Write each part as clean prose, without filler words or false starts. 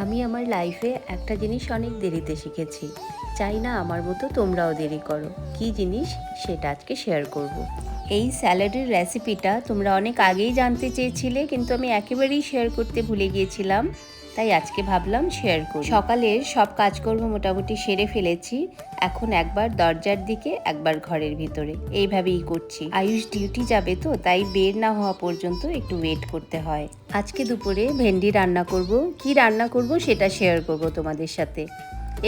আমি আমার লাইফে একটা জিনিস অনেক দেরিতে শিখেছি। চাই না আমার মতো তোমরাও দেরি করো। কী জিনিস সেটা আজকে শেয়ার করব। এই স্যালাডের রেসিপিটা তোমরা অনেক আগেই জানতে চেয়েছিলে, কিন্তু আমি একেবারেই শেয়ার করতে ভুলে গিয়েছিলাম, তাই আজকে ভাবলাম শেয়ার করি। সকালের সব কাজকর্ম মোটামুটি সেরে ফেলেছি। এখন একবার দরজার দিকে, একবার ঘরের ভিতরে, এইভাবেই করছি। আয়ুষ ডিউটি যাবে তো, তাই বের না হওয়া পর্যন্ত একটু ওয়েট করতে হয়। আজকে দুপুরে ভেন্ডি রান্না করব। কি রান্না করব সেটা শেয়ার করব তোমাদের সাথে।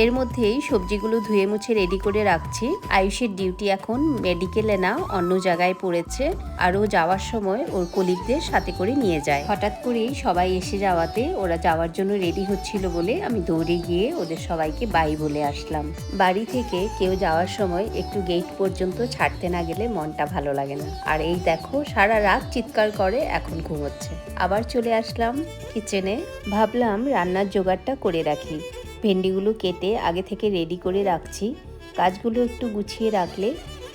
এর মধ্যেই সবজিগুলো ধুয়ে মুছে রেডি করে রাখছি। আয়ুষের ডিউটি এখন মেডিকেলে না, অন্য জায়গায় পড়েছে, আর ও যাওয়ার সময় ওর কলিগদের সাথে করে নিয়ে যায়। হঠাৎ করেই সবাই এসে যাওয়াতে ওরা যাওয়ার জন্য রেডি হচ্ছিল বলে আমি দৌড়ে গিয়ে ওদের সবাইকে বাই বলে আসলাম। বাড়ি থেকে কেউ যাওয়ার সময় একটু গেট পর্যন্ত ছাড়তে না গেলে মনটা ভালো লাগে না। আর এই দেখো, সারা রাত চিৎকার করে এখন ঘুমোচ্ছে। আবার চলে আসলাম কিচেনে। ভাবলাম রান্নার জোগাড়টা করে রাখি। ভেন্ডিগুলো কেটে আগে থেকে রেডি করে রাখছি। কাজগুলো একটু গুছিয়ে রাখলে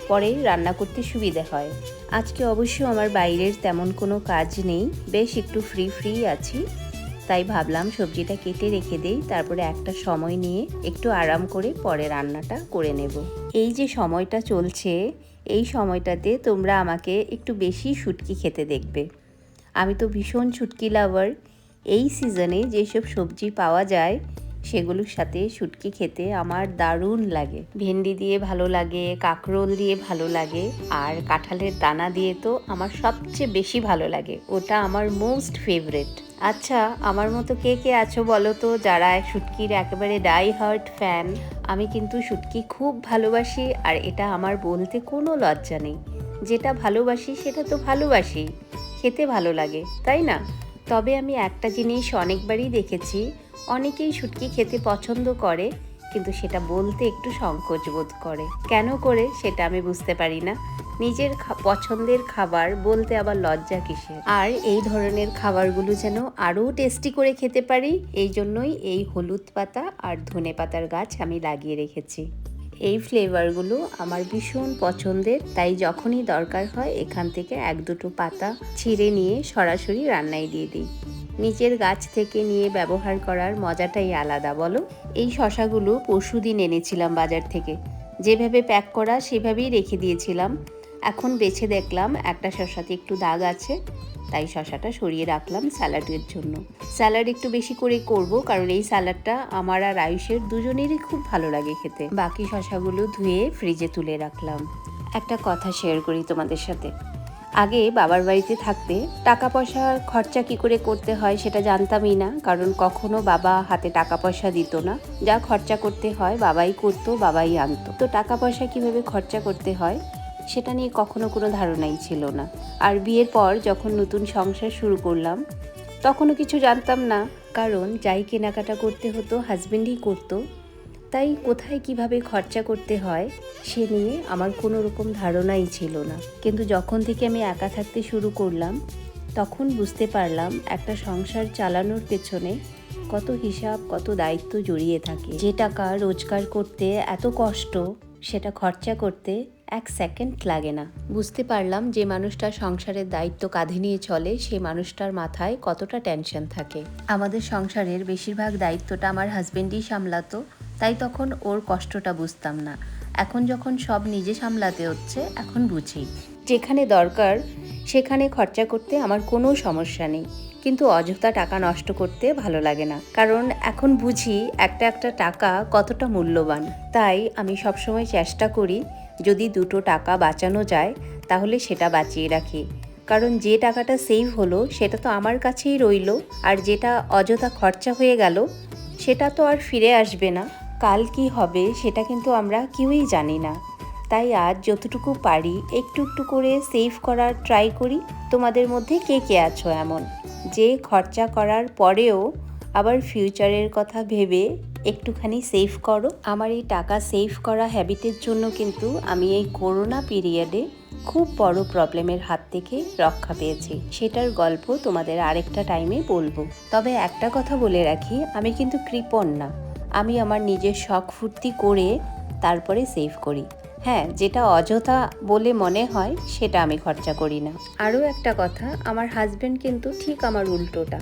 পরে রান্না করতে সুবিধা হয়। আজকে অবশ্য আমার বাইরের তেমন কোনো কাজ নেই, বেশ একটু ফ্রি আছি, তাই ভাবলাম সবজিটা কেটে রেখে দেই, তারপরে একটা সময় নিয়ে একটু আরাম করে পরে রান্নাটা করে নেব। এই যে সময়টা চলছে, এই সময়টাতে তোমরা আমাকে একটু বেশি শুটকি খেতে দেখবে। আমি তো ভীষণ শুটকি লাভার। এই সিজনে যেসব সবজি পাওয়া যায় সেগুলোর সাথে শুটকি খেতে আমার দারুণ লাগে। ভেন্ডি দিয়ে ভালো লাগে, কাঁকরোল দিয়ে ভালো লাগে, আর কাঁঠালের দানা দিয়ে তো আমার সবচেয়ে বেশি ভালো লাগে। ওটা আমার মোস্ট ফেভারিট। আচ্ছা, আমার মতো কে কে আছো বলো তো, যারা শুটকির একেবারে ডাই হার্ট ফ্যান? আমি কিন্তু শুটকি খুব ভালোবাসি, আর এটা আমার বলতে কোনো লজ্জা নেই। যেটা ভালোবাসি সেটা তো ভালোবাসি, খেতে ভালো লাগে, তাই না? তবে আমি একটা জিনিস অনেকবারই দেখেছি, অনেকেই শুটকি খেতে পছন্দ করে, কিন্তু সেটা বলতে একটু সংকোচ বোধ করে। কেন করে সেটা আমি বুঝতে পারি না। নিজের পছন্দের খাবার বলতে আবার লজ্জা কিসের? আর এই ধরনের খাবারগুলো যেন আরও টেস্টি করে খেতে পারি, এই জন্যই এই হলুদ পাতা আর ধনে পাতার গাছ আমি লাগিয়ে রেখেছি। এই ফ্লেভারগুলো আমার ভীষণ পছন্দের, তাই যখনই দরকার হয় এখান থেকে এক দুটো পাতা ছিঁড়ে নিয়ে সরাসরি রান্নায় দিয়ে দিই। নিজের গাছ থেকে নিয়ে ব্যবহার করার মজাটাই আলাদা, বলো? এই শশাগুলো পরশুদিন এনেছিলাম বাজার থেকে। যেভাবে প্যাক করা সেভাবেই রেখে দিয়েছিলাম। এখন বেছে দেখলাম একটা শশাতে একটু দাগ আছে, তাই শশাটা সরিয়ে রাখলাম স্যালাডের জন্য। স্যালাড একটু বেশি করে করব, কারণ এই স্যালাডটা আমার আর আয়ুষের দুজনেরই খুব ভালো লাগে খেতে। বাকি শশাগুলো ধুয়ে ফ্রিজে তুলে রাখলাম। একটা কথা শেয়ার করি তোমাদের সাথে। আগে বাবার বাড়িতে থাকতে টাকা পয়সার খরচা কি করে করতে হয় সেটা জানতামই না, কারণ কখনো বাবা হাতে টাকা পয়সা দিত না। যা খরচা করতে হয় বাবাই করতো, বাবাই আনতো। তো টাকা পয়সা কিভাবে খরচা করতে হয় সেটা নিয়ে কখনো কোনো ধারণাই ছিল না। আর বিয়ের পর যখন নতুন সংসার শুরু করলাম, তখনও কিছু জানতাম না, কারণ যাই কেনাকাটা করতে হতো হাজবেন্ডই করতো। তাই কোথায় কিভাবে খরচা করতে হয় সে নিয়ে আমার কোনো রকম ধারণাই ছিল না। কিন্তু যখন থেকে আমি একা থাকতে শুরু করলাম, তখন বুঝতে পারলাম একটা সংসার চালানোর পেছনে কত হিসাব, কত দায়িত্ব জড়িয়ে থাকে। যে টাকা রোজগার করতে এত কষ্ট, সেটা খরচা করতে এক সেকেন্ড লাগে না। বুঝতে পারলাম যে মানুষটা সংসারের দায়িত্ব কাঁধে নিয়ে চলে, সেই মানুষটার মাথায় কতটা টেনশন থাকে। আমাদের সংসারের বেশিরভাগ দায়িত্বটা আমার হাজবেন্ডই সামলাতো, তাই তখন ওর কষ্টটা বুঝতাম না। এখন যখন সব নিজে সামলাতে হচ্ছে, এখন বুঝি। যেখানে দরকার সেখানে খরচা করতে আমার কোনো সমস্যা নেই, কিন্তু অযথা টাকা নষ্ট করতে ভালো লাগে না, কারণ এখন বুঝি একটা একটা টাকা কতটা মূল্যবান। তাই আমি সবসময় চেষ্টা করি যদি দুটো টাকা বাঁচানো যায় তাহলে সেটা বাঁচিয়ে রাখি, কারণ যে টাকাটা সেভ হলো সেটা তো আমার কাছেই রইলো, আর যেটা অযথা খরচা হয়ে গেল সেটা তো আর ফিরে আসবে না। কাল কি হবে সেটা কিন্তু আমরা কেউই জানি না। তাই আজ যতটুকু পারি একটু একটু করে সেভ করার ট্রাই করি। তোমাদের মধ্যে কে কে আছো এমন যে খরচা করার পরেও আবার ফিউচারের কথা ভেবে একটুখানি সেভ করো? আমার এই টাকা সেভ করা হ্যাবিটের জন্য কিন্তু আমি এই করোনা পিরিয়ডে খুব বড় প্রবলেমের হাত থেকে রক্ষা পেয়েছি। সেটার গল্প তোমাদের আরেকটা টাইমে বলবো। তবে একটা কথা বলে রাখি, আমি কিন্তু কৃপণ না। আমি আমার নিজের শখ ফুর্তি করে তারপরে সেভ করি। হ্যাঁ, যেটা অযথা বলে মনে হয় সেটা আমি খরচা করি না। আরও একটা কথা, আমার হাজবেন্ড কিন্তু ঠিক আমার উল্টোটা।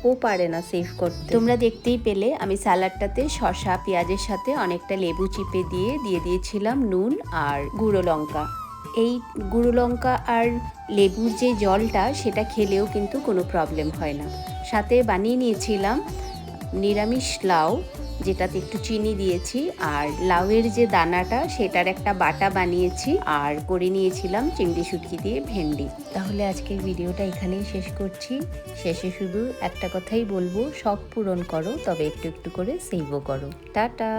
ও পারে না সেভ করতে। তোমরা দেখতেই পেলে আমি স্যালাডটাতে শসা পেঁয়াজের সাথে অনেকটা লেবু চিপে দিয়ে দিয়েছিলাম নুন আর গুঁড়ো লঙ্কা। এই গুঁড়ো লঙ্কা আর লেবুর যে জলটা সেটা খেলেও কিন্তু কোনো প্রবলেম হয় না। সাথে বানিয়ে নিয়েছিলাম নিরামিষ লাউ, যেটাতে একটু চিনি দিয়েছি, আর লাউয়ের যে দানাটা সেটার একটা বাটা বানিয়েছি, আর করে নিয়েছিলাম চিংড়ি শুটকি দিয়ে ভেন্ডি। তাহলে আজকের ভিডিওটা এখানেই শেষ করছি। শেষে শুধু একটা কথাই বলবো, শখ পূরণ করো, তবে একটু একটু করে সেভও করো। টাটা।